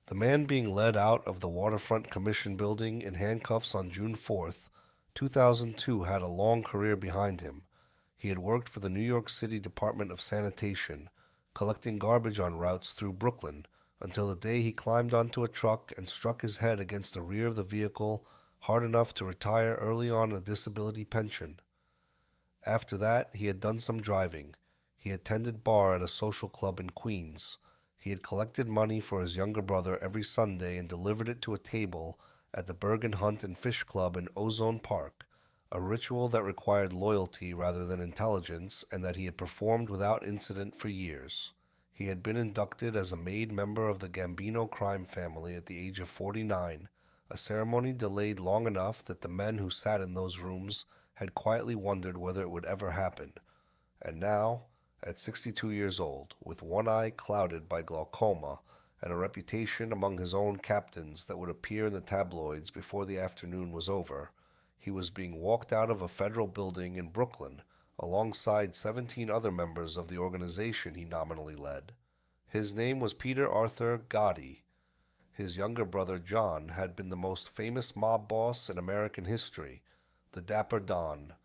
The man being led out of the Waterfront Commission building in handcuffs on June 4th, 2002 had a long career behind him. He had worked for the New York City Department of Sanitation, collecting garbage on routes through Brooklyn, until the day he climbed onto a truck and struck his head against the rear of the vehicle hard enough to retire early on a disability pension. After that, he had done some driving. He attended bar at a social club in Queens. He had collected money for his younger brother every Sunday and delivered it to a table at the Bergin Hunt and Fish Club in Ozone Park, a ritual that required loyalty rather than intelligence and that he had performed without incident for years. He had been inducted as a made member of the Gambino crime family at the age of 49, a ceremony delayed long enough that the men who sat in those rooms had quietly wondered whether it would ever happen. And now, at 62 years old, with one eye clouded by glaucoma and a reputation among his own captains that would appear in the tabloids before the afternoon was over, he was being walked out of a federal building in Brooklyn alongside 17 other members of the organization he nominally led. His name was Peter Arthur Gotti. His younger brother John had been the most famous mob boss in American history, the Dapper Don,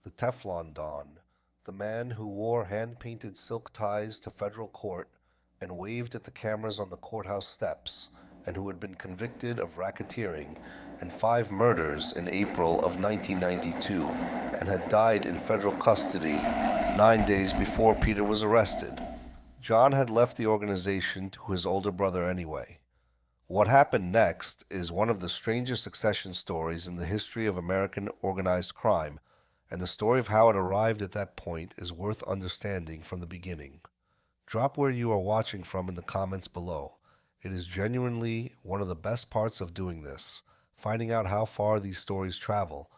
the Teflon Don, the man who wore hand-painted silk ties to federal court and waved at the cameras on the courthouse steps, and who had been convicted of racketeering and 5 murders in April of 1992 and had died in federal custody 9 days before Peter was arrested. John had left the organization to his older brother anyway. What happened next is one of the strangest succession stories in the history of American organized crime, and the story of how it arrived at that point is worth understanding from the beginning. Drop where you are watching from in the comments below. It is genuinely one of the best parts of doing this, finding out how far these stories travel.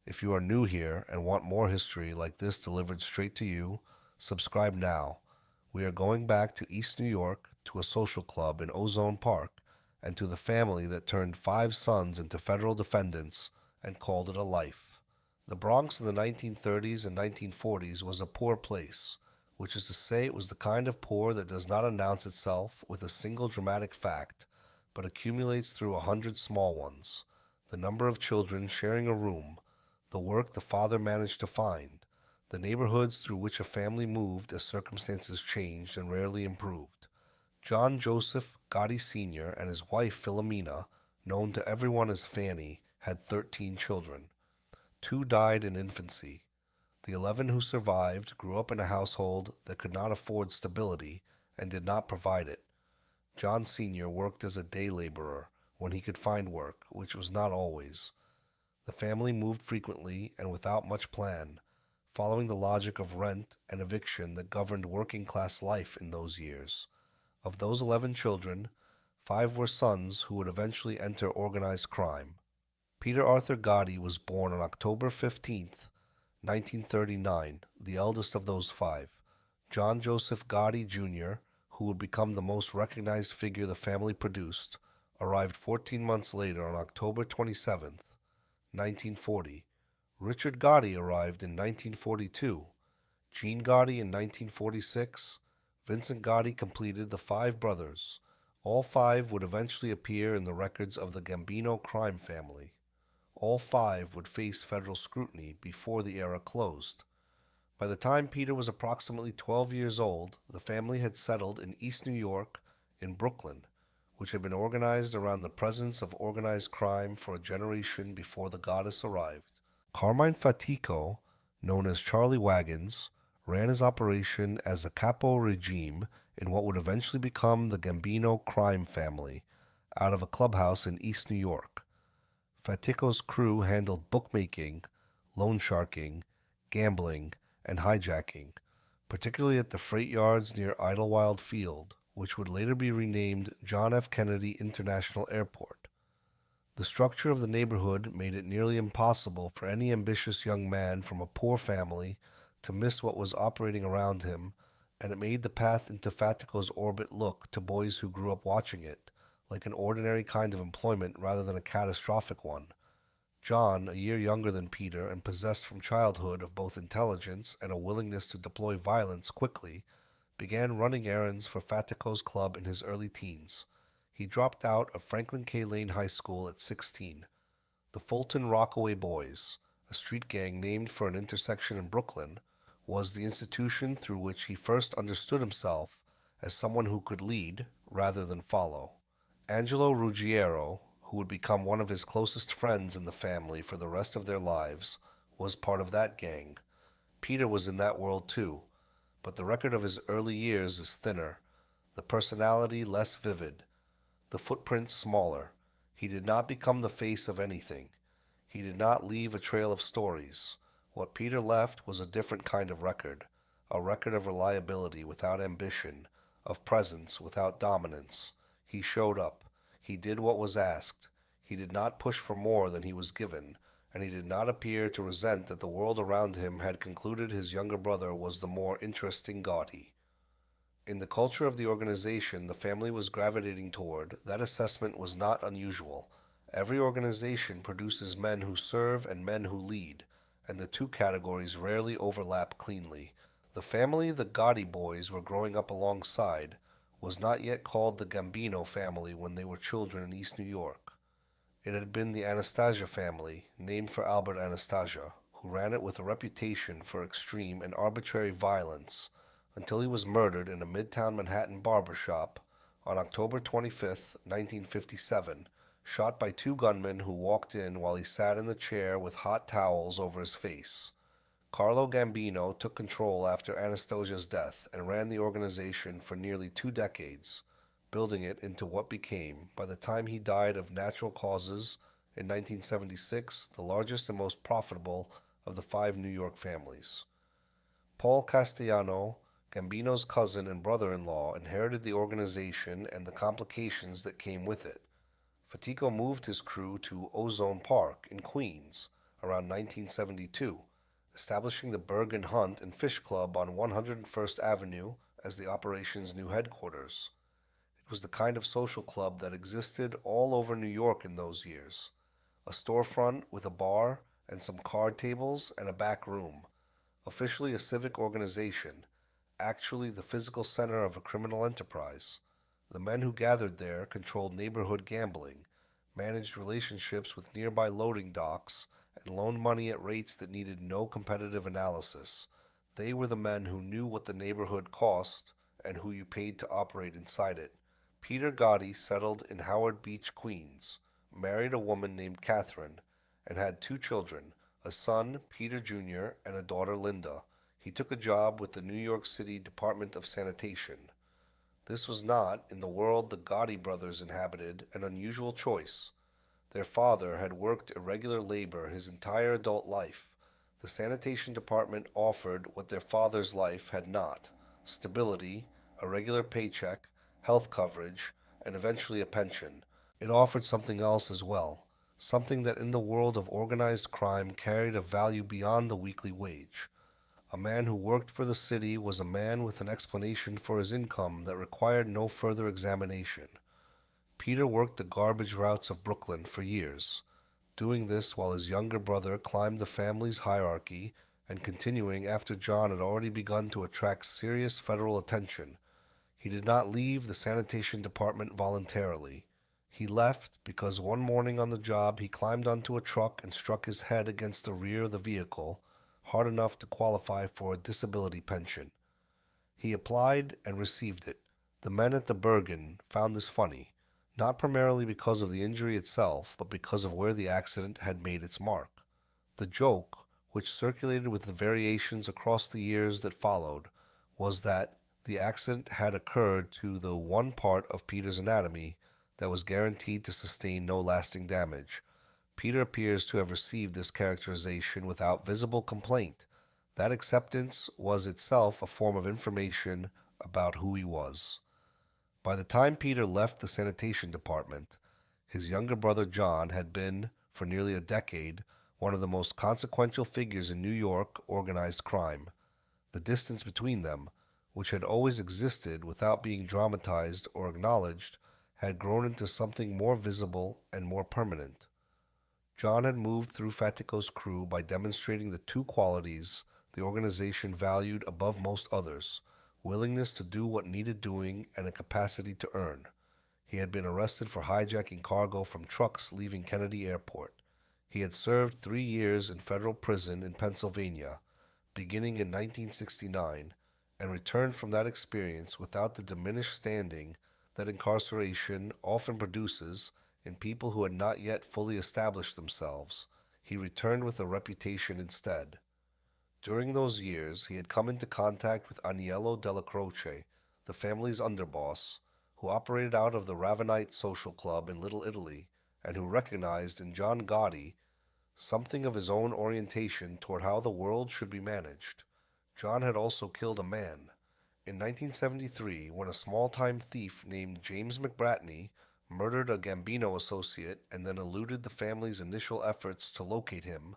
If you are new here and want more history like this delivered straight to you, subscribe now. We are going back to East New York, to a social club in Ozone Park, and to the family that turned 5 sons into federal defendants and called it a life. The Bronx in the 1930s and 1940s was a poor place, which is to say it was the kind of poor that does not announce itself with a single dramatic fact, but accumulates through 100 small ones: the number of children sharing a room, the work the father managed to find, the neighborhoods through which a family moved as circumstances changed and rarely improved. John Joseph Gotti Sr. and his wife Philomena, known to everyone as Fanny, had 13 children. 2 died in infancy. The 11 who survived grew up in a household that could not afford stability and did not provide it. John Sr. worked as a day laborer when he could find work, which was not always. The family moved frequently and without much plan, following the logic of rent and eviction that governed working-class life in those years. Of those 11 children, 5 were sons who would eventually enter organized crime. Peter Arthur Gotti was born on October 15th, 1939, the eldest of those 5. John Joseph Gotti Jr., who would become the most recognized figure the family produced, arrived 14 months later on October 27th, 1940. Richard Gotti arrived in 1942. Gene Gotti in 1946. Vincent Gotti completed the 5 brothers. All 5 would eventually appear in the records of the Gambino crime family. All 5 would face federal scrutiny before the era closed. By the time Peter was approximately 12 years old, the family had settled in East New York, in Brooklyn, which had been organized around the presence of organized crime for a generation before the goddess arrived. Carmine Fatico, known as Charlie Wagons, ran his operation as a capo regime in what would eventually become the Gambino crime family, out of a clubhouse in East New York. Fatico's crew handled bookmaking, loan sharking, gambling, and hijacking, particularly at the freight yards near Idlewild Field, which would later be renamed John F. Kennedy International Airport. The structure of the neighborhood made it nearly impossible for any ambitious young man from a poor family to miss what was operating around him, and it made the path into Fatico's orbit look, to boys who grew up watching it, like an ordinary kind of employment rather than a catastrophic one. John, a year younger than Peter and possessed from childhood of both intelligence and a willingness to deploy violence quickly, began running errands for Fatico's club in his early teens. He dropped out of Franklin K. Lane High School at 16. The Fulton Rockaway Boys, a street gang named for an intersection in Brooklyn, was the institution through which he first understood himself as someone who could lead rather than follow. Angelo Ruggiero, who would become one of his closest friends in the family for the rest of their lives, was part of that gang. Peter was in that world too, but the record of his early years is thinner, the personality less vivid, the footprint smaller. He did not become the face of anything. He did not leave a trail of stories. What Peter left was a different kind of record, a record of reliability without ambition, of presence without dominance. He showed up. He did what was asked. He did not push for more than he was given, and he did not appear to resent that the world around him had concluded his younger brother was the more interesting Gotti. In the culture of the organization the family was gravitating toward, that assessment was not unusual. Every organization produces men who serve and men who lead, and the two categories rarely overlap cleanly. The family the Gotti boys were growing up alongside was not yet called the Gambino family when they were children in East New York. It had been the Anastasia family, named for Albert Anastasia, who ran it with a reputation for extreme and arbitrary violence until he was murdered in a Midtown Manhattan barber shop on October 25, 1957, shot by two gunmen who walked in while he sat in the chair with hot towels over his face. Carlo Gambino took control after Anastasia's death and ran the organization for nearly 2 decades, building it into what became, by the time he died of natural causes in 1976, the largest and most profitable of the 5 New York families. Paul Castellano, Gambino's cousin and brother-in-law, inherited the organization and the complications that came with it. Fatico moved his crew to Ozone Park in Queens around 1972, establishing the Bergin Hunt and Fish Club on 101st Avenue as the operation's new headquarters. It was the kind of social club that existed all over New York in those years. A storefront with a bar and some card tables and a back room. Officially a civic organization, actually the physical center of a criminal enterprise. The men who gathered there controlled neighborhood gambling, managed relationships with nearby loading docks, and loaned money at rates that needed no competitive analysis. They were the men who knew what the neighborhood cost and who you paid to operate inside it. Peter Gotti settled in Howard Beach, Queens, married a woman named Catherine, and had 2 children, a son, Peter Jr., and a daughter, Linda. He took a job with the New York City Department of Sanitation. This was not, in the world the Gotti brothers inhabited, an unusual choice. Their father had worked irregular labor his entire adult life. The sanitation department offered what their father's life had not: stability, a regular paycheck, health coverage, and eventually a pension. It offered something else as well, something that in the world of organized crime carried a value beyond the weekly wage. A man who worked for the city was a man with an explanation for his income that required no further examination. Peter worked the garbage routes of Brooklyn for years, doing this while his younger brother climbed the family's hierarchy and continuing after John had already begun to attract serious federal attention. He did not leave the sanitation department voluntarily. He left because one morning on the job he climbed onto a truck and struck his head against the rear of the vehicle, hard enough to qualify for a disability pension. He applied and received it. The men at the Bergin found this funny, not primarily because of the injury itself, but because of where the accident had made its mark. The joke, which circulated with the variations across the years that followed, was that the accident had occurred to the one part of Peter's anatomy that was guaranteed to sustain no lasting damage. Peter appears to have received this characterization without visible complaint. That acceptance was itself a form of information about who he was. By the time Peter left the sanitation department, his younger brother John had been, for nearly a decade, one of the most consequential figures in New York organized crime. The distance between them, which had always existed without being dramatized or acknowledged, had grown into something more visible and more permanent. John had moved through Fatico's crew by demonstrating the 2 qualities the organization valued above most others: willingness to do what needed doing and a capacity to earn. He had been arrested for hijacking cargo from trucks leaving Kennedy Airport. He had served 3 years in federal prison in Pennsylvania, beginning in 1969, and returned from that experience without the diminished standing that incarceration often produces in people who had not yet fully established themselves. He returned with a reputation instead. During those years, he had come into contact with Aniello Della Croce, the family's underboss, who operated out of the Ravenite Social Club in Little Italy, and who recognized in John Gotti something of his own orientation toward how the world should be managed. John had also killed a man. In 1973, when a small-time thief named James McBratney murdered a Gambino associate and then eluded the family's initial efforts to locate him,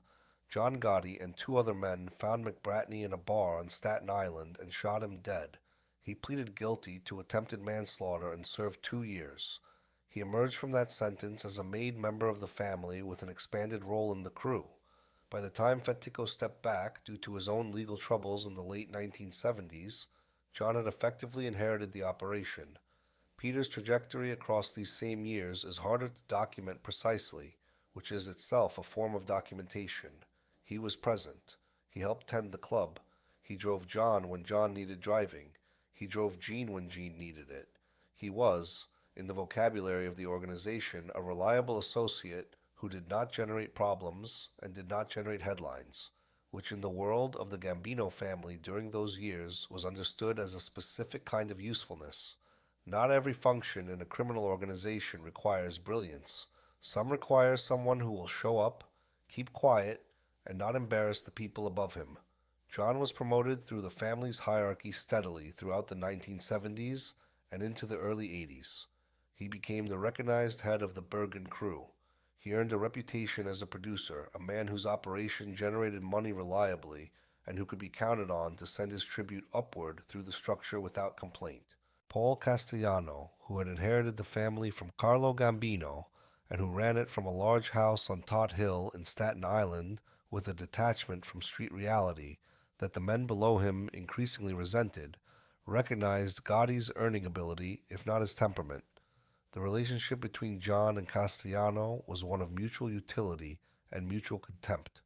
John Gotti and two other men found McBratney in a bar on Staten Island and shot him dead. He pleaded guilty to attempted manslaughter and served 2 years. He emerged from that sentence as a made member of the family with an expanded role in the crew. By the time Fetico stepped back due to his own legal troubles in the late 1970s, John had effectively inherited the operation. Peter's trajectory across these same years is harder to document precisely, which is itself a form of documentation. He was present. He helped tend the club. He drove John when John needed driving. He drove Gene when Gene needed it. He was, in the vocabulary of the organization, a reliable associate who did not generate problems and did not generate headlines, which in the world of the Gambino family during those years was understood as a specific kind of usefulness. Not every function in a criminal organization requires brilliance. Some require someone who will show up, keep quiet, and not embarrass the people above him. John was promoted through the family's hierarchy steadily throughout the 1970s and into the early 80s. He became the recognized head of the Bergin crew. He earned a reputation as a producer, a man whose operation generated money reliably and who could be counted on to send his tribute upward through the structure without complaint. Paul Castellano, who had inherited the family from Carlo Gambino and who ran it from a large house on Tot Hill in Staten Island with a detachment from street reality that the men below him increasingly resented, recognized Gotti's earning ability, if not his temperament. The relationship between John and Castellano was one of mutual utility and mutual contempt.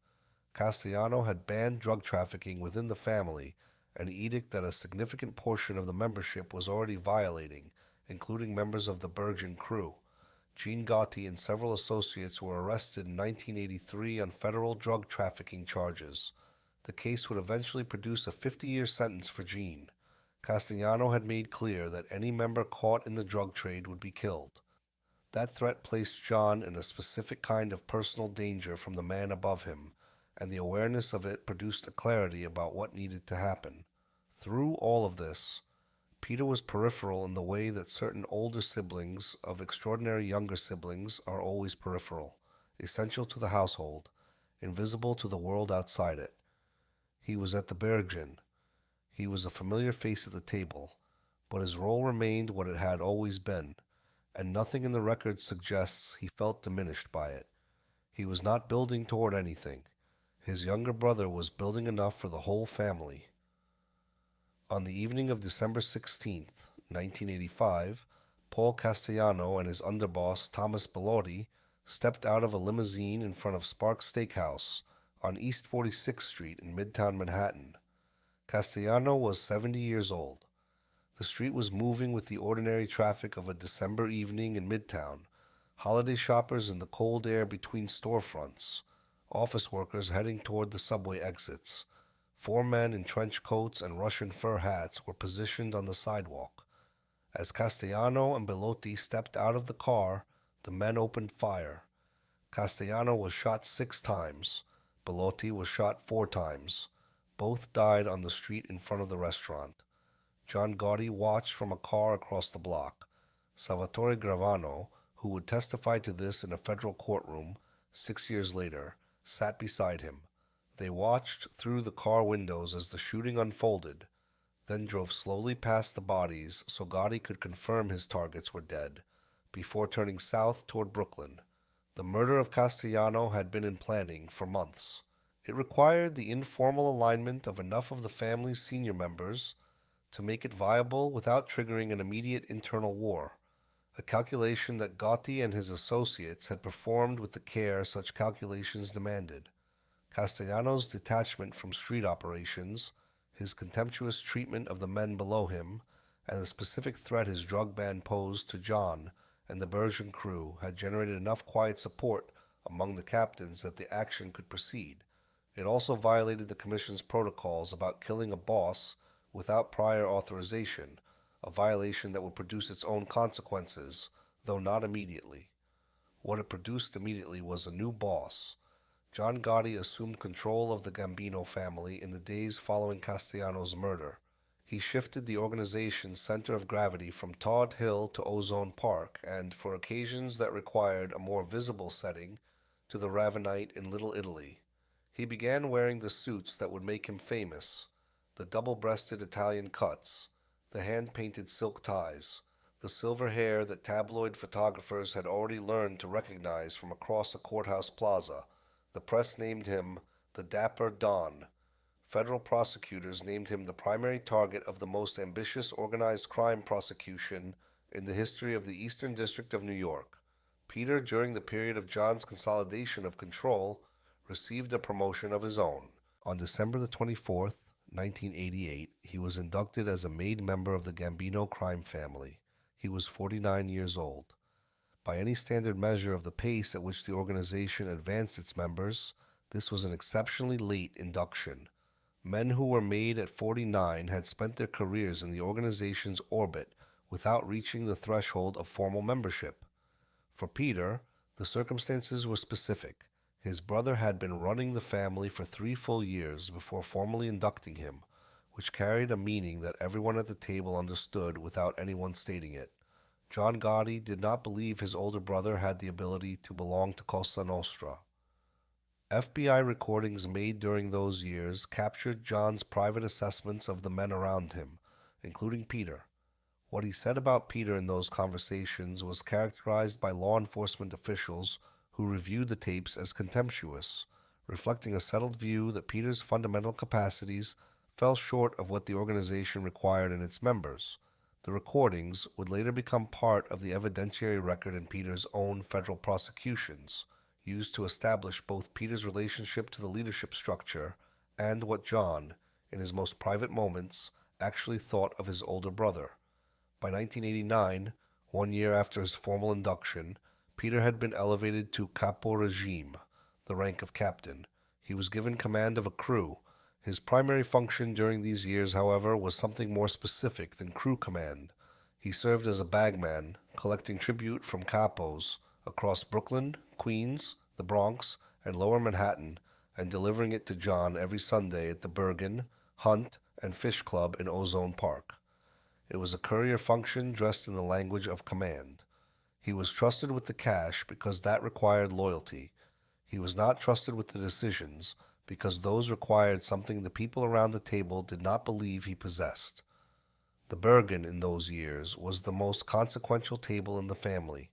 Castellano had banned drug trafficking within the family, an edict that a significant portion of the membership was already violating, including members of the Bergin crew. Gene Gotti and several associates were arrested in 1983 on federal drug trafficking charges. The case would eventually produce a 50-year sentence for Gene. Castellano had made clear that any member caught in the drug trade would be killed. That threat placed John in a specific kind of personal danger from the man above him, and the awareness of it produced a clarity about what needed to happen. Through all of this, Peter was peripheral in the way that certain older siblings of extraordinary younger siblings are always peripheral, essential to the household, invisible to the world outside it. He was at the Bergin. He was a familiar face at the table, but his role remained what it had always been, and nothing in the record suggests he felt diminished by it. He was not building toward anything. His younger brother was building enough for the whole family. On the evening of December 16th, 1985, Paul Castellano and his underboss Thomas Bellotti stepped out of a limousine in front of Sparks Steakhouse on East 46th Street in Midtown Manhattan. Castellano was 70 years old. The street was moving with the ordinary traffic of a December evening in Midtown, holiday shoppers in the cold air between storefronts, office workers heading toward the subway exits. 4 men in trench coats and Russian fur hats were positioned on the sidewalk. As Castellano and Bellotti stepped out of the car, the men opened fire. Castellano was shot 6 times. Bellotti was shot 4 times. Both died on the street in front of the restaurant. John Gotti watched from a car across the block. Salvatore Gravano, who would testify to this in a federal courtroom 6 years later, sat beside him. They watched through the car windows as the shooting unfolded, then drove slowly past the bodies so Gotti could confirm his targets were dead, before turning south toward Brooklyn. The murder of Castellano had been in planning for months. It required the informal alignment of enough of the family's senior members to make it viable without triggering an immediate internal war. a calculation that Gotti and his associates had performed with the care such calculations demanded. Castellano's detachment from street operations, his contemptuous treatment of the men below him, and the specific threat his drug ban posed to John and the Bergin crew had generated enough quiet support among the captains that the action could proceed. It also violated the Commission's protocols about killing a boss without prior authorization, a violation that would produce its own consequences, though not immediately. What it produced immediately was a new boss. John Gotti assumed control of the Gambino family in the days following Castellano's murder. He shifted the organization's center of gravity from Todd Hill to Ozone Park, and, for occasions that required a more visible setting, to the Ravenite in Little Italy. He began wearing the suits that would make him famous, the double-breasted Italian cuts, the hand-painted silk ties, the silver hair that tabloid photographers had already learned to recognize from across a courthouse plaza. The press named him the Dapper Don. Federal prosecutors named him the primary target of the most ambitious organized crime prosecution in the history of the Eastern District of New York. Peter, during the period of John's consolidation of control, received a promotion of his own. On December the 24th, 1988, he was inducted as a made member of the Gambino crime family. He was 49 years old. By any standard measure of the pace at which the organization advanced its members, this was an exceptionally late induction. Men who were made at 49 had spent their careers in the organization's orbit without reaching the threshold of formal membership. For Peter, the circumstances were specific. His brother had been running the family for 3 full years before formally inducting him, which carried a meaning that everyone at the table understood without anyone stating it. John Gotti did not believe his older brother had the ability to belong to Cosa Nostra. FBI recordings made during those years captured John's private assessments of the men around him, including Peter. What he said about Peter in those conversations was characterized by law enforcement officials who reviewed the tapes as contemptuous, reflecting a settled view that Peter's fundamental capacities fell short of what the organization required in its members. The recordings would later become part of the evidentiary record in Peter's own federal prosecutions, used to establish both Peter's relationship to the leadership structure and what John, in his most private moments, actually thought of his older brother. By 1989, 1 year after his formal induction, Peter had been elevated to capo regime, the rank of captain. He was given command of a crew. His primary function during these years, however, was something more specific than crew command. He served as a bagman, collecting tribute from capos across Brooklyn, Queens, the Bronx, and Lower Manhattan, and delivering it to John every Sunday at the Bergin, Hunt, and Fish Club in Ozone Park. It was a courier function dressed in the language of command. He was trusted with the cash because that required loyalty. He was not trusted with the decisions because those required something the people around the table did not believe he possessed. The Bergin in those years was the most consequential table in the family.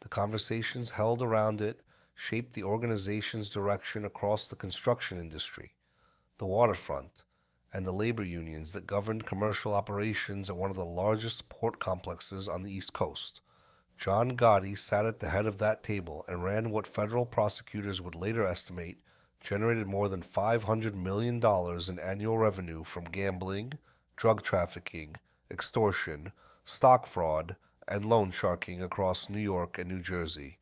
The conversations held around it shaped the organization's direction across the construction industry, the waterfront, and the labor unions that governed commercial operations at one of the largest port complexes on the East Coast. John Gotti sat at the head of that table and ran what federal prosecutors would later estimate generated more than $500 million in annual revenue from gambling, drug trafficking, extortion, stock fraud, and loan sharking across New York and New Jersey.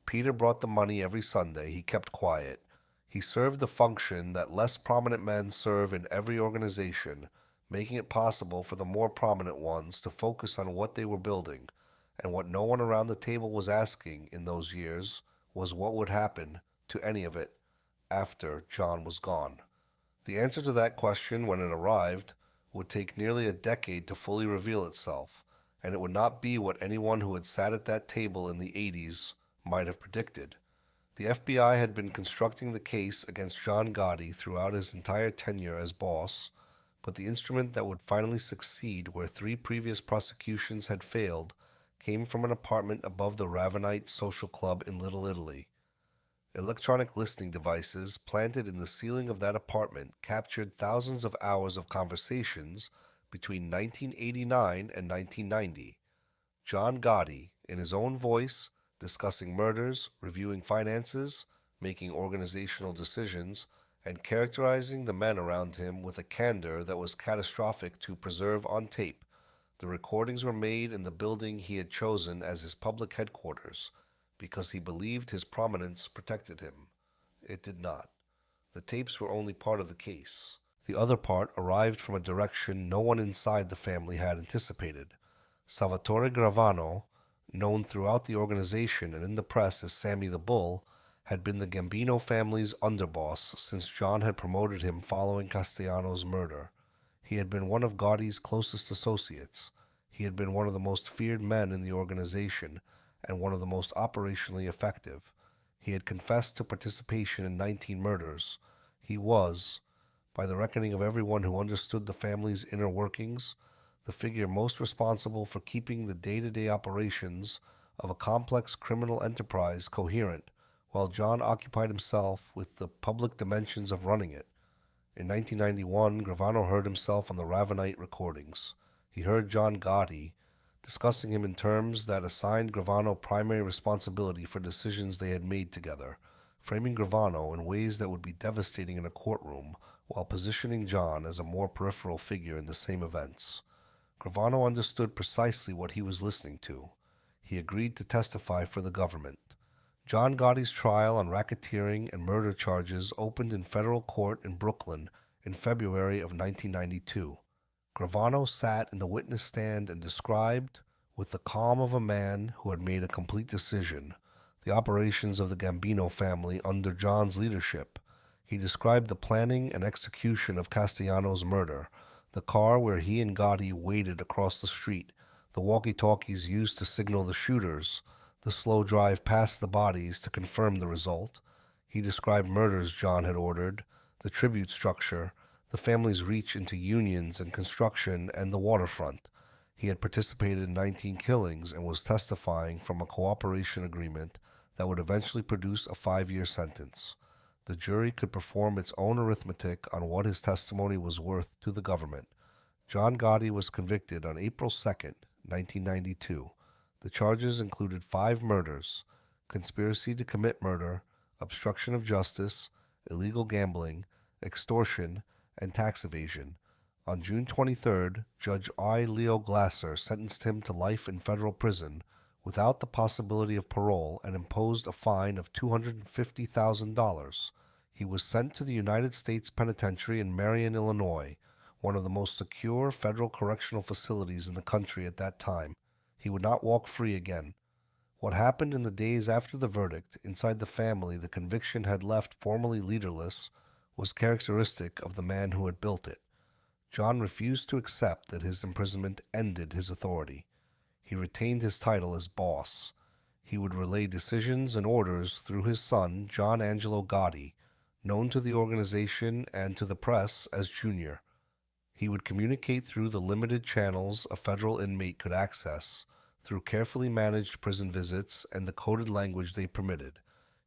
Peter brought the money every Sunday. He kept quiet. He served the function that less prominent men serve in every organization, making it possible for the more prominent ones to focus on what they were building, and what no one around the table was asking in those years was what would happen to any of it after John was gone. The answer to that question, when it arrived, would take nearly a decade to fully reveal itself, and it would not be what anyone who had sat at that table in the 80s might have predicted. The FBI had been constructing the case against John Gotti throughout his entire tenure as boss, but the instrument that would finally succeed where 3 previous prosecutions had failed came from an apartment above the Ravenite Social Club in Little Italy. Electronic listening devices planted in the ceiling of that apartment captured thousands of hours of conversations between 1989 and 1990. John Gotti, in his own voice, discussing murders, reviewing finances, making organizational decisions, and characterizing the men around him with a candor that was catastrophic to preserve on tape. The recordings were made in the building he had chosen as his public headquarters because he believed his prominence protected him. It did not. The tapes were only part of the case. The other part arrived from a direction no one inside the family had anticipated. Salvatore Gravano, known throughout the organization and in the press as Sammy the Bull, had been the Gambino family's underboss since John had promoted him following Castellano's murder. He had been one of Gotti's closest associates. He had been one of the most feared men in the organization and one of the most operationally effective. He had confessed to participation in 19 murders. He was, by the reckoning of everyone who understood the family's inner workings, the figure most responsible for keeping the day-to-day operations of a complex criminal enterprise coherent, while John occupied himself with the public dimensions of running it. In 1991, Gravano heard himself on the Ravenite recordings. He heard John Gotti discussing him in terms that assigned Gravano primary responsibility for decisions they had made together, framing Gravano in ways that would be devastating in a courtroom, while positioning John as a more peripheral figure in the same events. Gravano understood precisely what he was listening to. He agreed to testify for the government. John Gotti's trial on racketeering and murder charges opened in federal court in Brooklyn in February of 1992. Gravano sat in the witness stand and described, with the calm of a man who had made a complete decision, the operations of the Gambino family under John's leadership. He described the planning and execution of Castellano's murder, the car where he and Gotti waited across the street, the walkie-talkies used to signal the shooters, the slow drive past the bodies to confirm the result. He described murders John had ordered, the tribute structure, the family's reach into unions and construction, and the waterfront. He had participated in 19 killings and was testifying from a cooperation agreement that would eventually produce a 5-year sentence. The jury could perform its own arithmetic on what his testimony was worth to the government. John Gotti was convicted on April 2nd, 1992. The charges included 5 murders: conspiracy to commit murder, obstruction of justice, illegal gambling, extortion, and tax evasion. On June 23rd, Judge I. Leo Glasser sentenced him to life in federal prison without the possibility of parole and imposed a fine of $250,000. He was sent to the United States Penitentiary in Marion, Illinois, one of the most secure federal correctional facilities in the country at that time. He would not walk free again. What happened in the days after the verdict, inside the family the conviction had left formally leaderless, was characteristic of the man who had built it. John refused to accept that his imprisonment ended his authority. He retained his title as boss. He would relay decisions and orders through his son, John Angelo Gotti, known to the organization and to the press as Junior. He would communicate through the limited channels a federal inmate could access, through carefully managed prison visits and the coded language they permitted.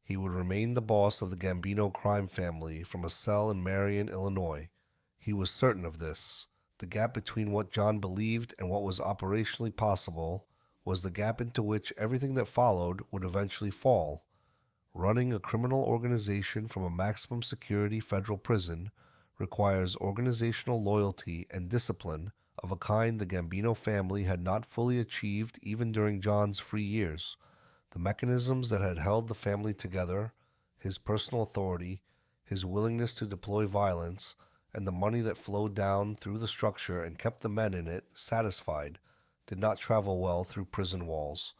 He would remain the boss of the Gambino crime family from a cell in Marion, Illinois. He was certain of this. The gap between what John believed and what was operationally possible was the gap into which everything that followed would eventually fall. Running a criminal organization from a maximum security federal prison requires organizational loyalty and discipline of a kind the Gambino family had not fully achieved even during John's free years. The mechanisms that had held the family together, his personal authority, his willingness to deploy violence, and the money that flowed down through the structure and kept the men in it satisfied, did not travel well through prison walls.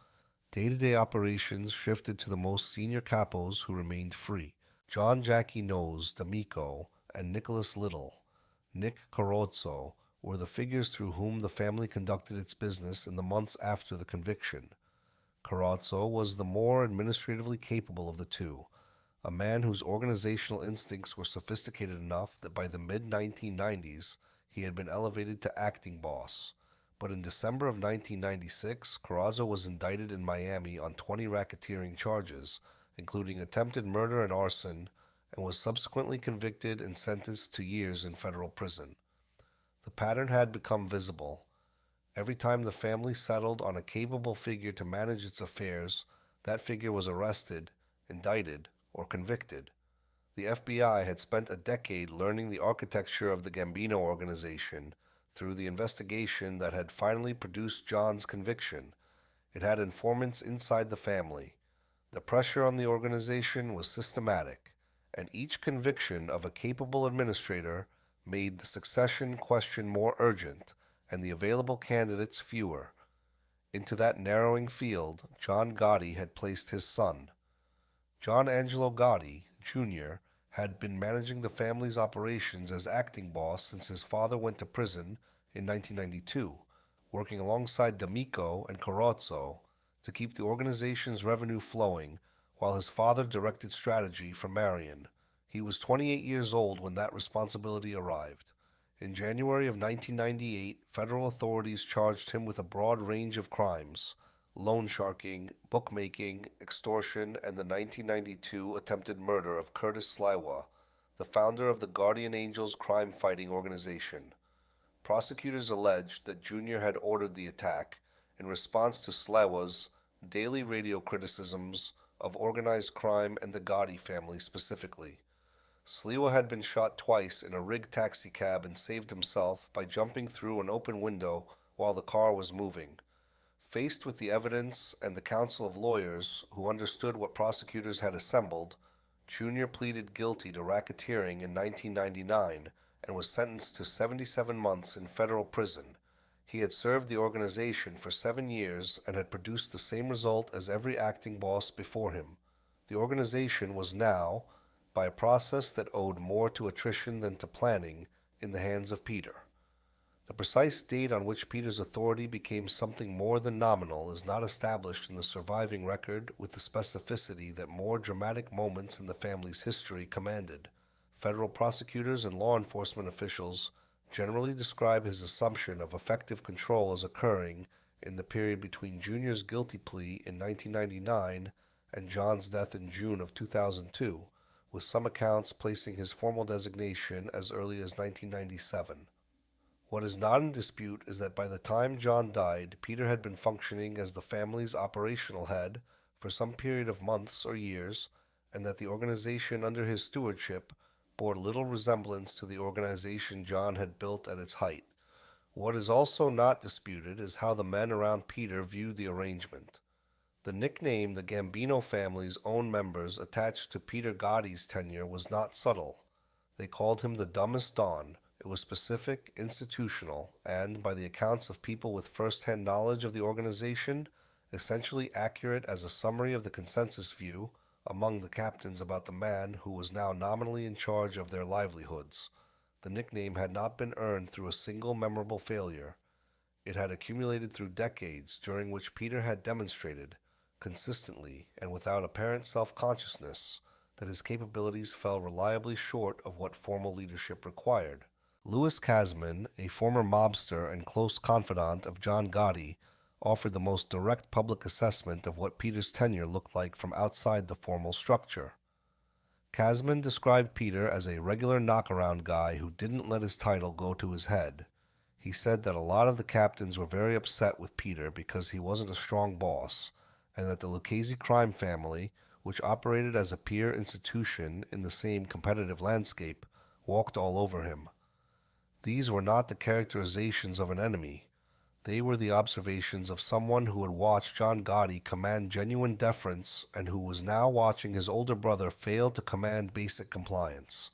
Day-to-day operations shifted to the most senior capos who remained free. John Jackie Nose D'Amico and Nicholas Little, Nick Corozzo, were the figures through whom the family conducted its business in the months after the conviction. Corozzo was the more administratively capable of the two, a man whose organizational instincts were sophisticated enough that by the mid-1990s he had been elevated to acting boss. But in December of 1996, Corozzo was indicted in Miami on 20 racketeering charges, including attempted murder and arson, and was subsequently convicted and sentenced to years in federal prison. The pattern had become visible. Every time the family settled on a capable figure to manage its affairs, that figure was arrested, indicted, or convicted. The FBI had spent a decade learning the architecture of the Gambino organization through the investigation that had finally produced John's conviction. It had informants inside the family. The pressure on the organization was systematic, and each conviction of a capable administrator made the succession question more urgent and the available candidates fewer. Into that narrowing field, John Gotti had placed his son. John Angelo Gotti, Jr., had been managing the family's operations as acting boss since his father went to prison in 1992, working alongside D'Amico and Corozzo to keep the organization's revenue flowing while his father directed strategy for Marion. He was 28 years old when that responsibility arrived. In January of 1998, federal authorities charged him with a broad range of crimes: loan sharking, bookmaking, extortion, and the 1992 attempted murder of Curtis Sliwa, the founder of the Guardian Angels crime-fighting organization. Prosecutors alleged that Jr. had ordered the attack in response to Sliwa's daily radio criticisms of organized crime and the Gotti family specifically. Sliwa had been shot twice in a rigged taxicab and saved himself by jumping through an open window while the car was moving. Faced with the evidence and the counsel of lawyers who understood what prosecutors had assembled, Jr. pleaded guilty to racketeering in 1999 and was sentenced to 77 months in federal prison. He had served the organization for 7 years and had produced the same result as every acting boss before him. The organization was now, by a process that owed more to attrition than to planning, in the hands of Peter. The precise date on which Peter's authority became something more than nominal is not established in the surviving record with the specificity that more dramatic moments in the family's history commanded. Federal prosecutors and law enforcement officials generally describe his assumption of effective control as occurring in the period between Jr.'s guilty plea in 1999 and John's death in June of 2002, with some accounts placing his formal designation as early as 1997. What is not in dispute is that by the time John died, Peter had been functioning as the family's operational head for some period of months or years, and that the organization under his stewardship bore little resemblance to the organization John had built at its height. What is also not disputed is how the men around Peter viewed the arrangement. The nickname the Gambino family's own members attached to Peter Gotti's tenure was not subtle. They called him the dumbest Don. It was specific, institutional, and, by the accounts of people with first-hand knowledge of the organization, essentially accurate as a summary of the consensus view among the captains about the man who was now nominally in charge of their livelihoods. The nickname had not been earned through a single memorable failure. It had accumulated through decades during which Peter had demonstrated, consistently and without apparent self-consciousness, that his capabilities fell reliably short of what formal leadership required. Louis Casman, a former mobster and close confidant of John Gotti, offered the most direct public assessment of what Peter's tenure looked like from outside the formal structure. Casman described Peter as a regular knockaround guy who didn't let his title go to his head. He said that a lot of the captains were very upset with Peter because he wasn't a strong boss, and that the Lucchese crime family, which operated as a peer institution in the same competitive landscape, walked all over him. These were not the characterizations of an enemy. They were the observations of someone who had watched John Gotti command genuine deference and who was now watching his older brother fail to command basic compliance.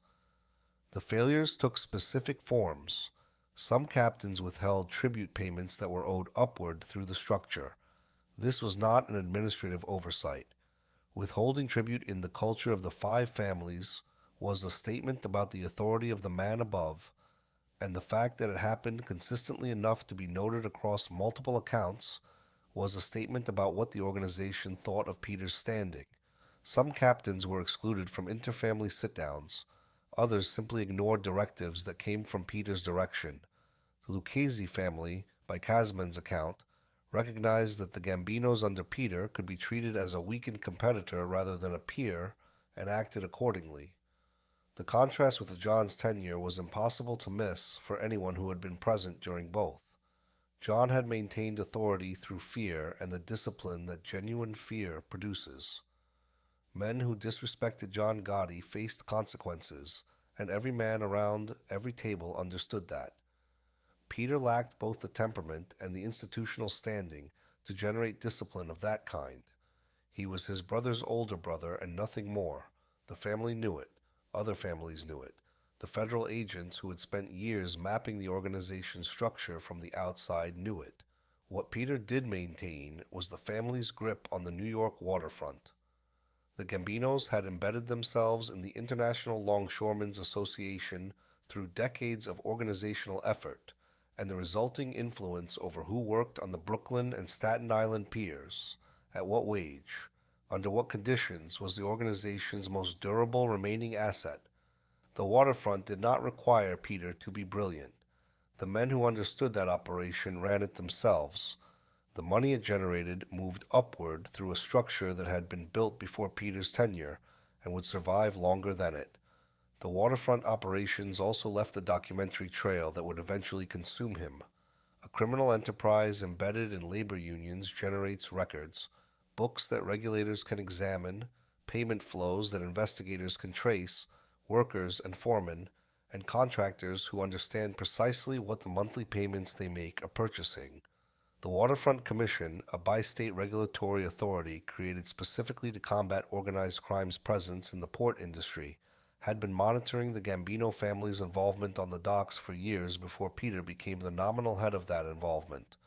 The failures took specific forms. Some captains withheld tribute payments that were owed upward through the structure. This was not an administrative oversight. Withholding tribute in the culture of the 5 families was a statement about the authority of the man above, and the fact that it happened consistently enough to be noted across multiple accounts was a statement about what the organization thought of Peter's standing. Some captains were excluded from inter-family sit-downs. Others simply ignored directives that came from Peter's direction. The Lucchese family, by Casman's account, recognized that the Gambinos under Peter could be treated as a weakened competitor rather than a peer, and acted accordingly. The contrast with John's tenure was impossible to miss for anyone who had been present during both. John had maintained authority through fear and the discipline that genuine fear produces. Men who disrespected John Gotti faced consequences, and every man around every table understood that. Peter lacked both the temperament and the institutional standing to generate discipline of that kind. He was his brother's older brother and nothing more. The family knew it. Other families knew it. The federal agents who had spent years mapping the organization's structure from the outside knew it. What Peter did maintain was the family's grip on the New York waterfront. The Gambinos had embedded themselves in the International Longshoremen's Association through decades of organizational effort, and the resulting influence over who worked on the Brooklyn and Staten Island piers, at what wage, under what conditions was the organization's most durable remaining asset. The waterfront did not require Peter to be brilliant. The men who understood that operation ran it themselves. The money it generated moved upward through a structure that had been built before Peter's tenure and would survive longer than it. The waterfront operations also left the documentary trail that would eventually consume him. A criminal enterprise embedded in labor unions generates records, books that regulators can examine, payment flows that investigators can trace, workers and foremen, and contractors who understand precisely what the monthly payments they make are purchasing. The Waterfront Commission, a bi-state regulatory authority created specifically to combat organized crime's presence in the port industry, had been monitoring the Gambino family's involvement on the docks for years before Peter became the nominal head of that involvement.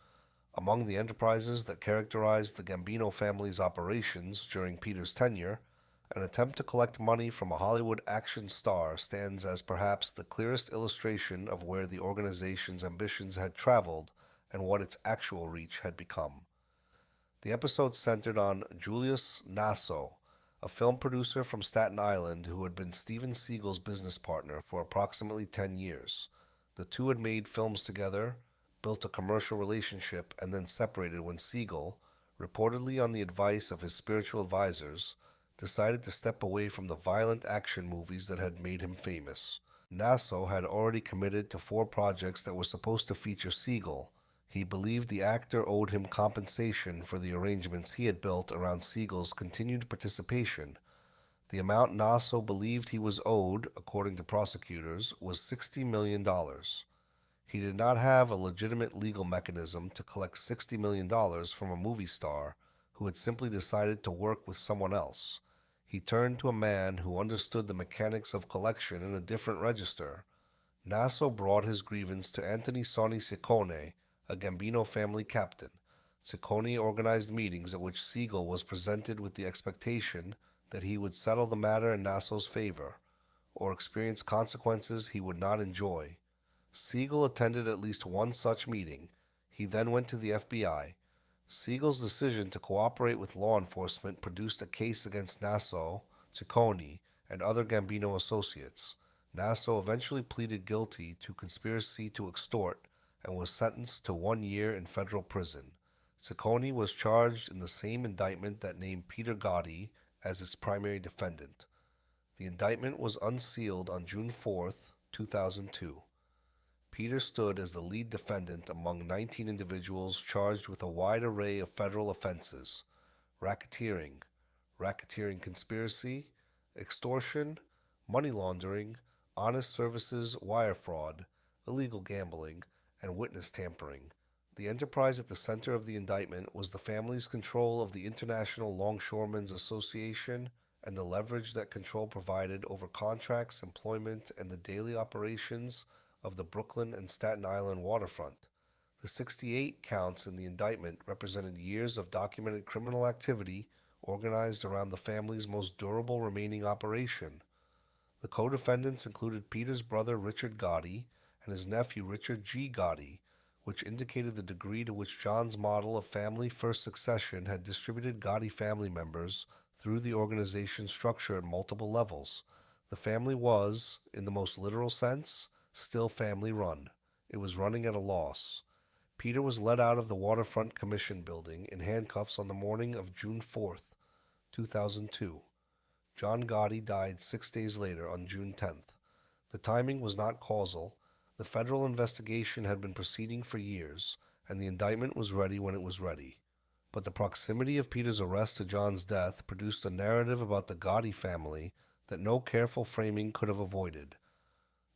Among the enterprises that characterized the Gambino family's operations during Peter's tenure, an attempt to collect money from a Hollywood action star stands as perhaps the clearest illustration of where the organization's ambitions had traveled and what its actual reach had become. The episode centered on Julius Nasso, a film producer from Staten Island who had been Steven Seagal's business partner for approximately 10 years. The two had made films together, built a commercial relationship, and then separated when Seagal, reportedly on the advice of his spiritual advisors, decided to step away from the violent action movies that had made him famous. Nasso had already committed to 4 projects that were supposed to feature Seagal. He believed the actor owed him compensation for the arrangements he had built around Seagal's continued participation. The amount Nasso believed he was owed, according to prosecutors, was $60 million. He did not have a legitimate legal mechanism to collect $60 million from a movie star who had simply decided to work with someone else. He turned to a man who understood the mechanics of collection in a different register. Nasso brought his grievance to Anthony Sonny Ciccone, a Gambino family captain. Ciccone organized meetings at which Seagal was presented with the expectation that he would settle the matter in Nasso's favor, or experience consequences he would not enjoy. Seagal attended at least one such meeting. He then went to the FBI. Siegel's decision to cooperate with law enforcement produced a case against Nasso, Ciccone, and other Gambino associates. Nasso eventually pleaded guilty to conspiracy to extort and was sentenced to 1 year in federal prison. Ciccone was charged in the same indictment that named Peter Gotti as its primary defendant. The indictment was unsealed on June 4, 2002. Peter stood as the lead defendant among 19 individuals charged with a wide array of federal offenses: racketeering, racketeering conspiracy, extortion, money laundering, honest services wire fraud, illegal gambling, and witness tampering. The enterprise at the center of the indictment was the family's control of the International Longshoremen's Association and the leverage that control provided over contracts, employment, and the daily operations of the Brooklyn and Staten Island waterfront. The 68 counts in the indictment represented years of documented criminal activity organized around the family's most durable remaining operation. The co-defendants included Peter's brother Richard Gotti and his nephew Richard G. Gotti, which indicated the degree to which John's model of family first succession had distributed Gotti family members through the organization's structure at multiple levels. The family was, in the most literal sense, still family run. It was running at a loss. Peter was led out of the Waterfront Commission building in handcuffs on the morning of June 4th, 2002. John Gotti died 6 days later on June 10th. The timing was not causal. The federal investigation had been proceeding for years, and the indictment was ready when it was ready. But the proximity of Peter's arrest to John's death produced a narrative about the Gotti family that no careful framing could have avoided.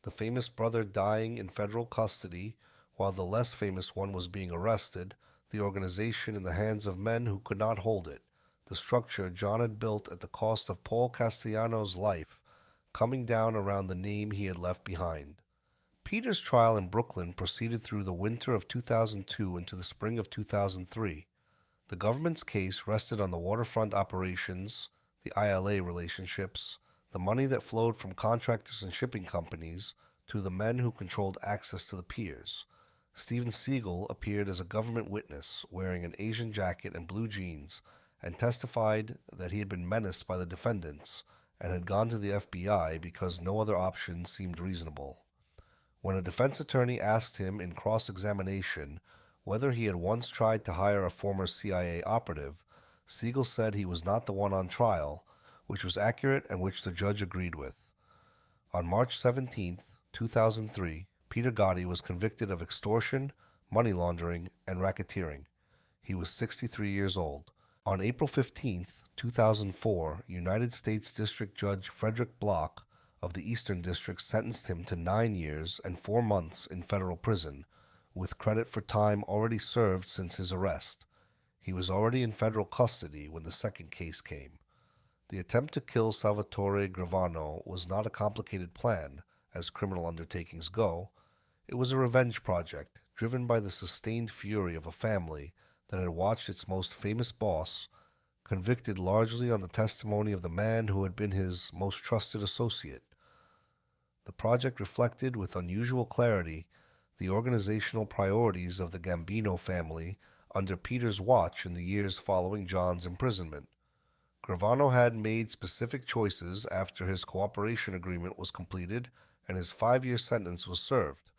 The famous brother dying in federal custody, while the less famous one was being arrested, the organization in the hands of men who could not hold it, the structure John had built at the cost of Paul Castellano's life, coming down around the name he had left behind. Peter's trial in Brooklyn proceeded through the winter of 2002 into the spring of 2003. The government's case rested on the waterfront operations, the ILA relationships, the money that flowed from contractors and shipping companies to the men who controlled access to the piers. Steven Seagal appeared as a government witness wearing an Asian jacket and blue jeans and testified that he had been menaced by the defendants and had gone to the FBI because no other option seemed reasonable. When a defense attorney asked him in cross-examination whether he had once tried to hire a former CIA operative, Seagal said he was not the one on trial, which was accurate and which the judge agreed with. On March 17, 2003, Peter Gotti was convicted of extortion, money laundering, and racketeering. He was 63 years old. On April 15, 2004, United States District Judge Frederick Block of the Eastern District sentenced him to 9 years and 4 months in federal prison, with credit for time already served since his arrest. He was already in federal custody when the second case came. The attempt to kill Salvatore Gravano was not a complicated plan, as criminal undertakings go. It was a revenge project, driven by the sustained fury of a family that had watched its most famous boss, convicted largely on the testimony of the man who had been his most trusted associate. The project reflected with unusual clarity the organizational priorities of the Gambino family under Peter's watch in the years following John's imprisonment. Gravano had made specific choices after his cooperation agreement was completed and his 5-year sentence was served.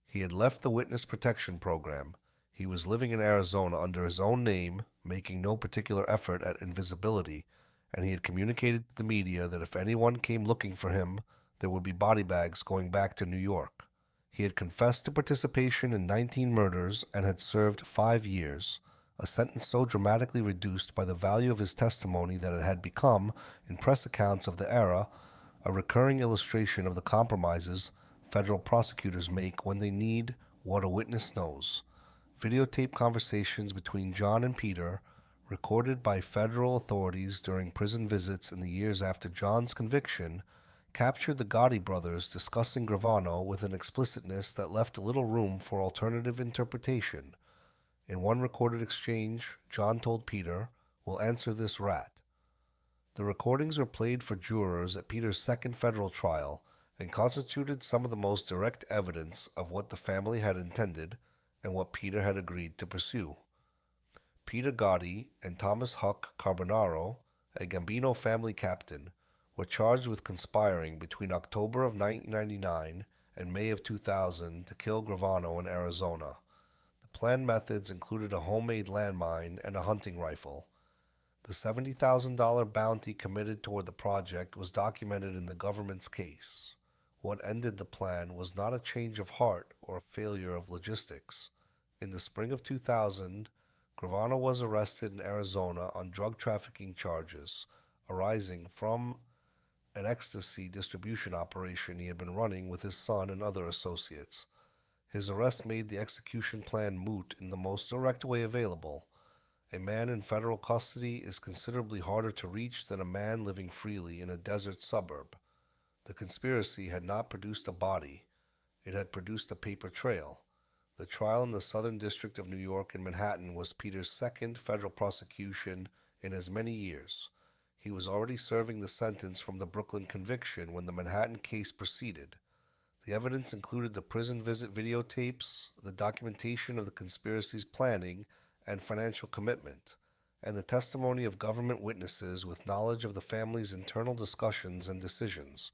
He had left the witness protection program. He was living in Arizona under his own name, making no particular effort at invisibility, and he had communicated to the media that if anyone came looking for him, there would be body bags going back to New York. He had confessed to participation in 19 murders and had served 5 years, a sentence so dramatically reduced by the value of his testimony that it had become, in press accounts of the era, a recurring illustration of the compromises federal prosecutors make when they need what a witness knows. Videotape conversations between John and Peter, recorded by federal authorities during prison visits in the years after John's conviction, captured the Gotti brothers discussing Gravano with an explicitness that left little room for alternative interpretation. In one recorded exchange, John told Peter, "We'll answer this rat." The recordings were played for jurors at Peter's second federal trial and constituted some of the most direct evidence of what the family had intended and what Peter had agreed to pursue. Peter Gotti and Thomas Huck Carbonaro, a Gambino family captain, were charged with conspiring between October of 1999 and May of 2000 to kill Gravano in Arizona. The planned methods included a homemade landmine and a hunting rifle. The $70,000 bounty committed toward the project was documented in the government's case. What ended the plan was not a change of heart or a failure of logistics. In the spring of 2000, Gravano was arrested in Arizona on drug trafficking charges arising from an ecstasy distribution operation he had been running with his son and other associates. His arrest made the execution plan moot in the most direct way available. A man in federal custody is considerably harder to reach than a man living freely in a desert suburb. The conspiracy had not produced a body. It had produced a paper trail. The trial in the Southern District of New York in Manhattan was Peter's second federal prosecution in as many years. He was already serving the sentence from the Brooklyn conviction when the Manhattan case proceeded. The evidence included the prison visit videotapes, the documentation of the conspiracy's planning and financial commitment, and the testimony of government witnesses with knowledge of the family's internal discussions and decisions.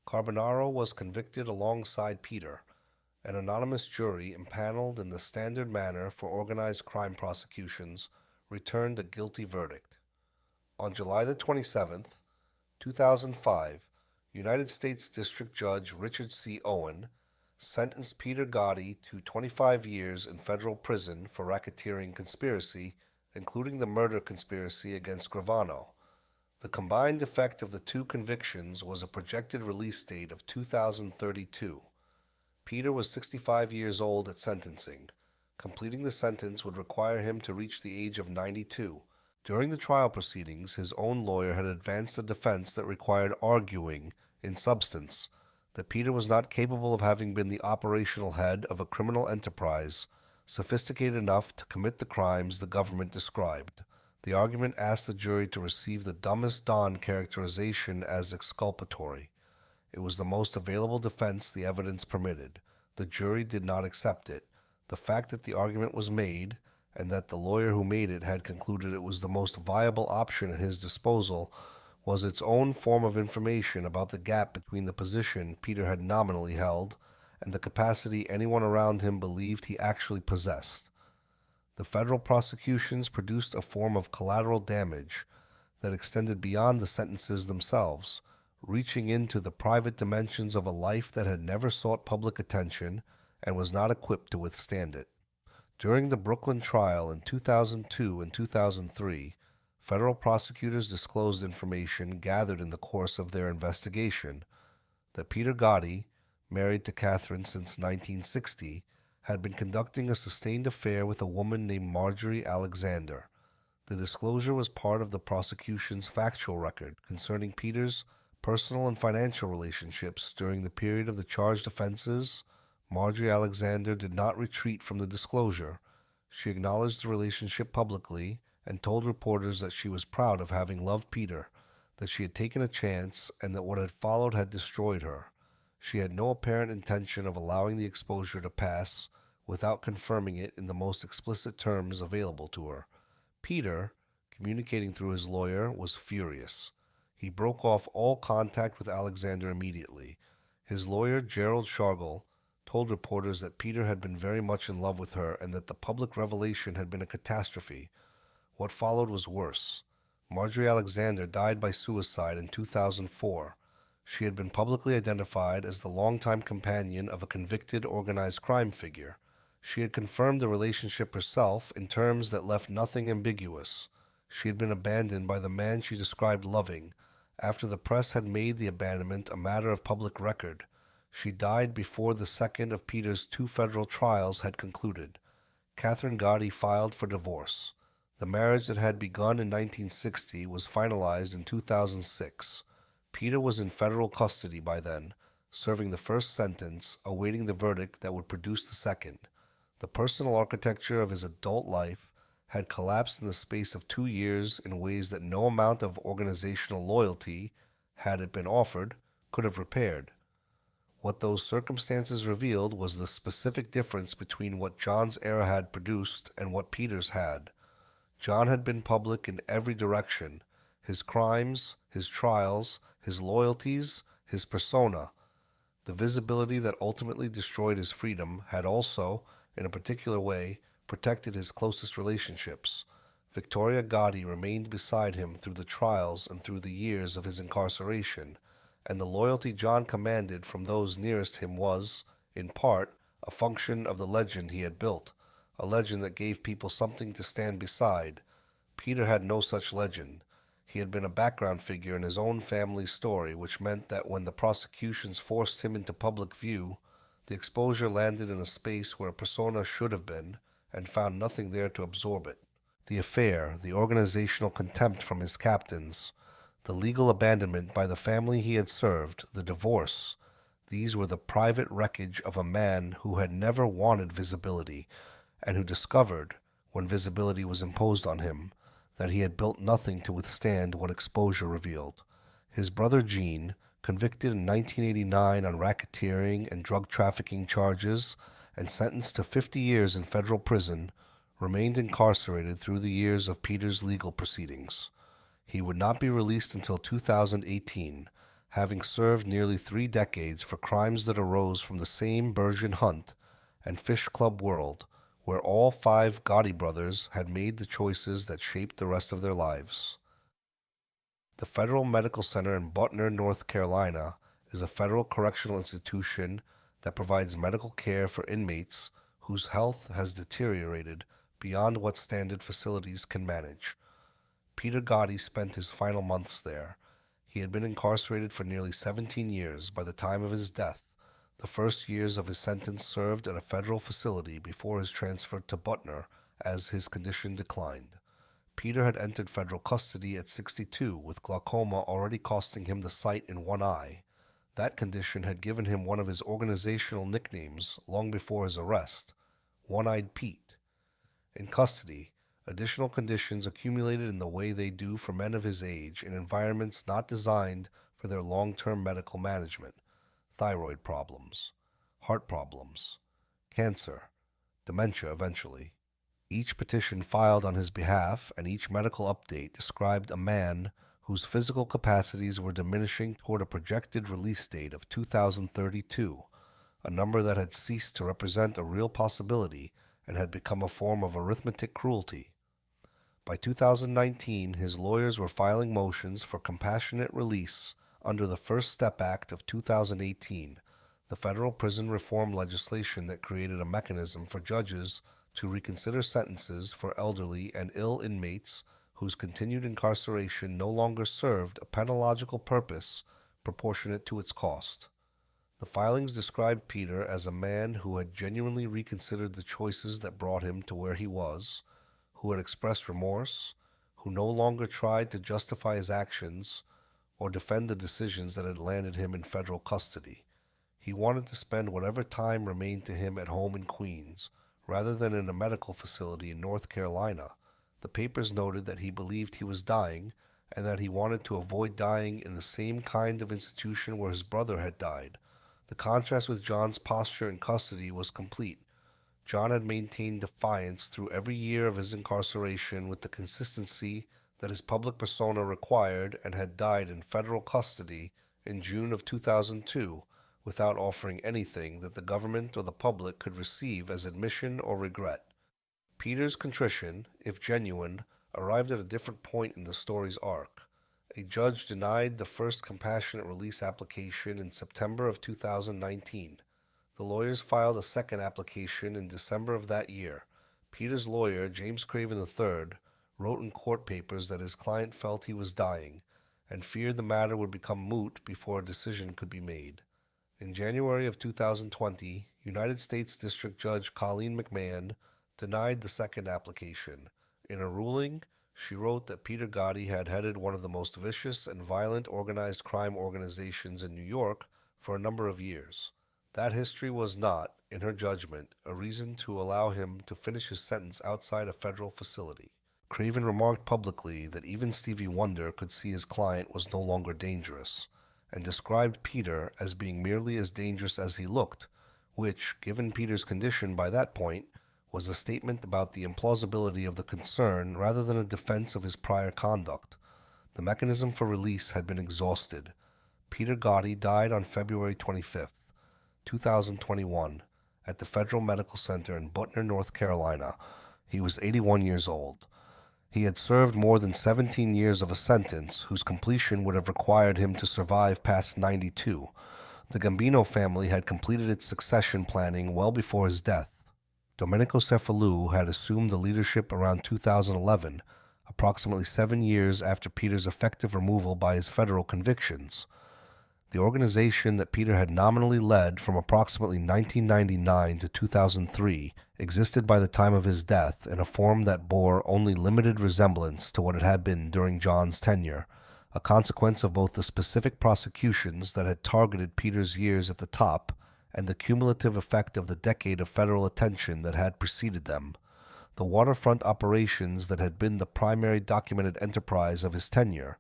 Carbonaro was convicted alongside Peter. An anonymous jury, impaneled in the standard manner for organized crime prosecutions, returned a guilty verdict. On July the 27th, 2005, United States District Judge Richard C. Owen sentenced Peter Gotti to 25 years in federal prison for racketeering conspiracy, including the murder conspiracy against Gravano. The combined effect of the two convictions was a projected release date of 2032. Peter was 65 years old at sentencing. Completing the sentence would require him to reach the age of 92. During the trial proceedings, his own lawyer had advanced a defense that required arguing, in substance, that Peter was not capable of having been the operational head of a criminal enterprise sophisticated enough to commit the crimes the government described. The argument asked the jury to receive the dumbest Don characterization as exculpatory. It was the most available defense the evidence permitted. The jury did not accept it. The fact that the argument was made, and that the lawyer who made it had concluded it was the most viable option at his disposal, was its own form of information about the gap between the position Peter had nominally held and the capacity anyone around him believed he actually possessed. The federal prosecutions produced a form of collateral damage that extended beyond the sentences themselves, reaching into the private dimensions of a life that had never sought public attention and was not equipped to withstand it. During the Brooklyn trial in 2002 and 2003, federal prosecutors disclosed information gathered in the course of their investigation that Peter Gotti, married to Catherine since 1960, had been conducting a sustained affair with a woman named Marjorie Alexander. The disclosure was part of the prosecution's factual record concerning Peter's personal and financial relationships during the period of the charged offenses. Marjorie Alexander did not retreat from the disclosure. She acknowledged the relationship publicly and told reporters that she was proud of having loved Peter, that she had taken a chance, and that what had followed had destroyed her. She had no apparent intention of allowing the exposure to pass without confirming it in the most explicit terms available to her. Peter, communicating through his lawyer, was furious. He broke off all contact with Alexander immediately. His lawyer, Gerald Shargle, told reporters that Peter had been very much in love with her and that the public revelation had been a catastrophe. What followed was worse. Marjorie Alexander died by suicide in 2004. She had been publicly identified as the longtime companion of a convicted organized crime figure. She had confirmed the relationship herself in terms that left nothing ambiguous. She had been abandoned by the man she described loving, after the press had made the abandonment a matter of public record. She died before the second of Peter's two federal trials had concluded. Catherine Gotti filed for divorce. The marriage that had begun in 1960 was finalized in 2006. Peter was in federal custody by then, serving the first sentence, awaiting the verdict that would produce the second. The personal architecture of his adult life had collapsed in the space of 2 years in ways that no amount of organizational loyalty, had it been offered, could have repaired. What those circumstances revealed was the specific difference between what John's era had produced and what Peter's had. John had been public in every direction: his crimes, his trials, his loyalties, his persona. The visibility that ultimately destroyed his freedom had also, in a particular way, protected his closest relationships. Victoria Gotti remained beside him through the trials and through the years of his incarceration, and the loyalty John commanded from those nearest him was, in part, a function of the legend he had built, a legend that gave people something to stand beside. Peter had no such legend. He had been a background figure in his own family's story, which meant that when the prosecutions forced him into public view, the exposure landed in a space where a persona should have been, and found nothing there to absorb it. The affair, the organizational contempt from his captains, the legal abandonment by the family he had served, the divorce, these were the private wreckage of a man who had never wanted visibility, and who discovered, when visibility was imposed on him, that he had built nothing to withstand what exposure revealed. His brother Gene, convicted in 1989 on racketeering and drug trafficking charges and sentenced to 50 years in federal prison, remained incarcerated through the years of Peter's legal proceedings. He would not be released until 2018, having served nearly 3 decades for crimes that arose from the same Bergin hunt and fish club world, where all 5 Gotti brothers had made the choices that shaped the rest of their lives. The Federal Medical Center in Butner, North Carolina, is a federal correctional institution that provides medical care for inmates whose health has deteriorated beyond what standard facilities can manage. Peter Gotti spent his final months there. He had been incarcerated for nearly 17 years by the time of his death, the first years of his sentence served at a federal facility before his transfer to Butner as his condition declined. Peter had entered federal custody at 62, with glaucoma already costing him the sight in one eye. That condition had given him one of his organizational nicknames long before his arrest, One-Eyed Pete. In custody, additional conditions accumulated in the way they do for men of his age in environments not designed for their long-term medical management: thyroid problems, heart problems, cancer, dementia eventually. Each petition filed on his behalf and each medical update described a man whose physical capacities were diminishing toward a projected release date of 2032, a number that had ceased to represent a real possibility and had become a form of arithmetic cruelty. By 2019, his lawyers were filing motions for compassionate release under the First Step Act of 2018, the federal prison reform legislation that created a mechanism for judges to reconsider sentences for elderly and ill inmates whose continued incarceration no longer served a penological purpose proportionate to its cost. The filings described Peter as a man who had genuinely reconsidered the choices that brought him to where he was, who had expressed remorse, who no longer tried to justify his actions or defend the decisions that had landed him in federal custody. He wanted to spend whatever time remained to him at home in Queens, rather than in a medical facility in North Carolina. The papers noted that he believed he was dying, and that he wanted to avoid dying in the same kind of institution where his brother had died. The contrast with John's posture in custody was complete. John had maintained defiance through every year of his incarceration with the consistency that his public persona required, and had died in federal custody in June of 2002, without offering anything that the government or the public could receive as admission or regret. Peter's contrition, if genuine, arrived at a different point in the story's arc. A judge denied the first compassionate release application in September of 2019. The lawyers filed a second application in December of that year. Peter's lawyer, James Craven III, wrote in court papers that his client felt he was dying and feared the matter would become moot before a decision could be made. In January of 2020, United States District Judge Colleen McMahon denied the second application. In a ruling, she wrote that Peter Gotti had headed one of the most vicious and violent organized crime organizations in New York for a number of years. That history was not, in her judgment, a reason to allow him to finish his sentence outside a federal facility. Craven remarked publicly that even Stevie Wonder could see his client was no longer dangerous, and described Peter as being merely as dangerous as he looked, which, given Peter's condition by that point, was a statement about the implausibility of the concern rather than a defense of his prior conduct. The mechanism for release had been exhausted. Peter Gotti died on February 25th, 2021, at the Federal Medical Center in Butner, North Carolina. He was 81 years old. He had served more than 17 years of a sentence whose completion would have required him to survive past 92. The Gambino family had completed its succession planning well before his death. Domenico Cefalù had assumed the leadership around 2011, approximately 7 years after Peter's effective removal by his federal convictions. The organization that Peter had nominally led from approximately 1999 to 2003 existed by the time of his death in a form that bore only limited resemblance to what it had been during John's tenure, a consequence of both the specific prosecutions that had targeted Peter's years at the top and the cumulative effect of the decade of federal attention that had preceded them. The waterfront operations that had been the primary documented enterprise of his tenure,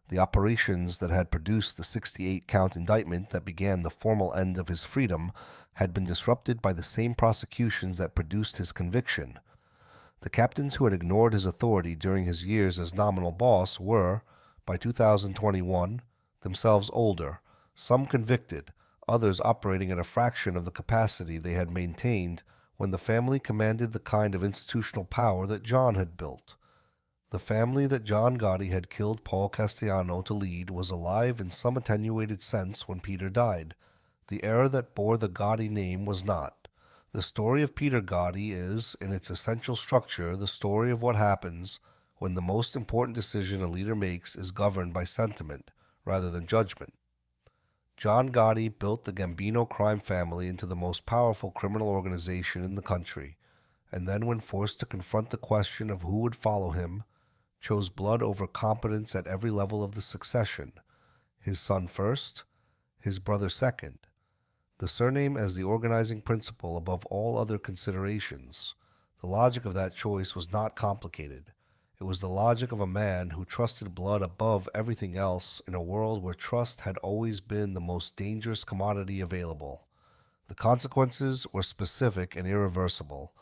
the operations that had produced the 68-count indictment that began the formal end of his freedom, had been disrupted by the same prosecutions that produced his conviction. The captains who had ignored his authority during his years as nominal boss were, by 2021, themselves older, some convicted, others operating at a fraction of the capacity they had maintained when the family commanded the kind of institutional power that John had built. The family that John Gotti had killed Paul Castellano to lead was alive in some attenuated sense when Peter died. The era that bore the Gotti name was not. The story of Peter Gotti is, in its essential structure, the story of what happens when the most important decision a leader makes is governed by sentiment rather than judgment. John Gotti built the Gambino crime family into the most powerful criminal organization in the country, and then, when forced to confront the question of who would follow him, chose blood over competence at every level of the succession, his son first, his brother second, the surname as the organizing principle above all other considerations. The logic of that choice was not complicated. It was the logic of a man who trusted blood above everything else in a world where trust had always been the most dangerous commodity available. The consequences were specific and irreversible.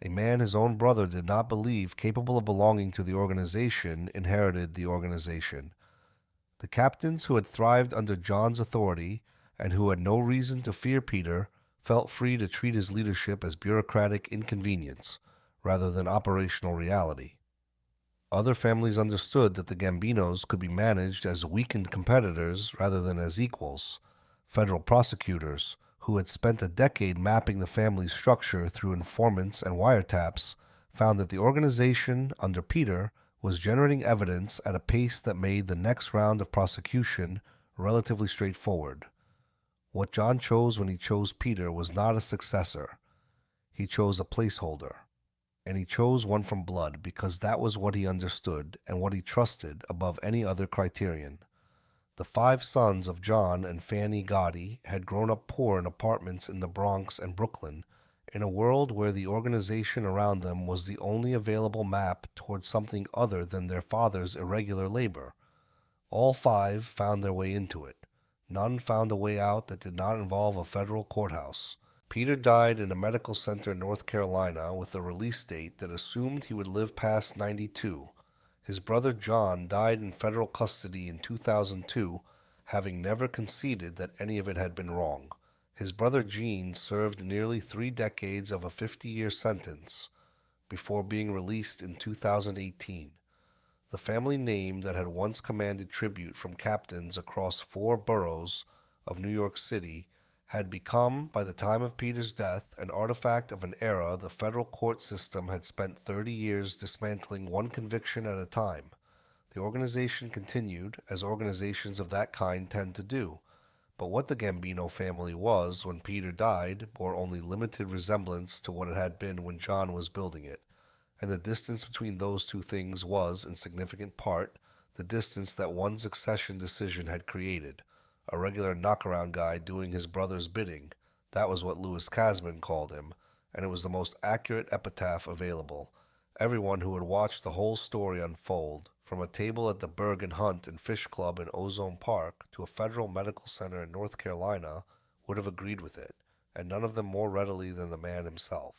A man his own brother did not believe capable of belonging to the organization inherited the organization. The captains who had thrived under John's authority and who had no reason to fear Peter felt free to treat his leadership as bureaucratic inconvenience rather than operational reality. Other families understood that the Gambinos could be managed as weakened competitors rather than as equals. Federal prosecutors, who had spent a decade mapping the family's structure through informants and wiretaps, found that the organization under Peter was generating evidence at a pace that made the next round of prosecution relatively straightforward. What John chose when he chose Peter was not a successor. He chose a placeholder. And he chose one from blood because that was what he understood and what he trusted above any other criterion. The 5 sons of John and Fanny Gotti had grown up poor in apartments in the Bronx and Brooklyn, in a world where the organization around them was the only available map towards something other than their father's irregular labor. All 5 found their way into it. None found a way out that did not involve a federal courthouse. Peter died in a medical center in North Carolina with a release date that assumed he would live past 92. His brother John died in federal custody in 2002, having never conceded that any of it had been wrong. His brother Gene served nearly 3 decades of a 50-year sentence before being released in 2018. The family name that had once commanded tribute from captains across 4 boroughs of New York City had become, by the time of Peter's death, an artifact of an era the federal court system had spent 30 years dismantling one conviction at a time. The organization continued, as organizations of that kind tend to do, but what the Gambino family was when Peter died bore only limited resemblance to what it had been when John was building it, and the distance between those two things was, in significant part, the distance that one succession decision had created. A regular knockaround guy doing his brother's bidding. That was what Louis Casman called him, and it was the most accurate epitaph available. Everyone who had watched the whole story unfold, from a table at the Bergin Hunt and Fish Club in Ozone Park to a federal medical center in North Carolina, would have agreed with it, and none of them more readily than the man himself.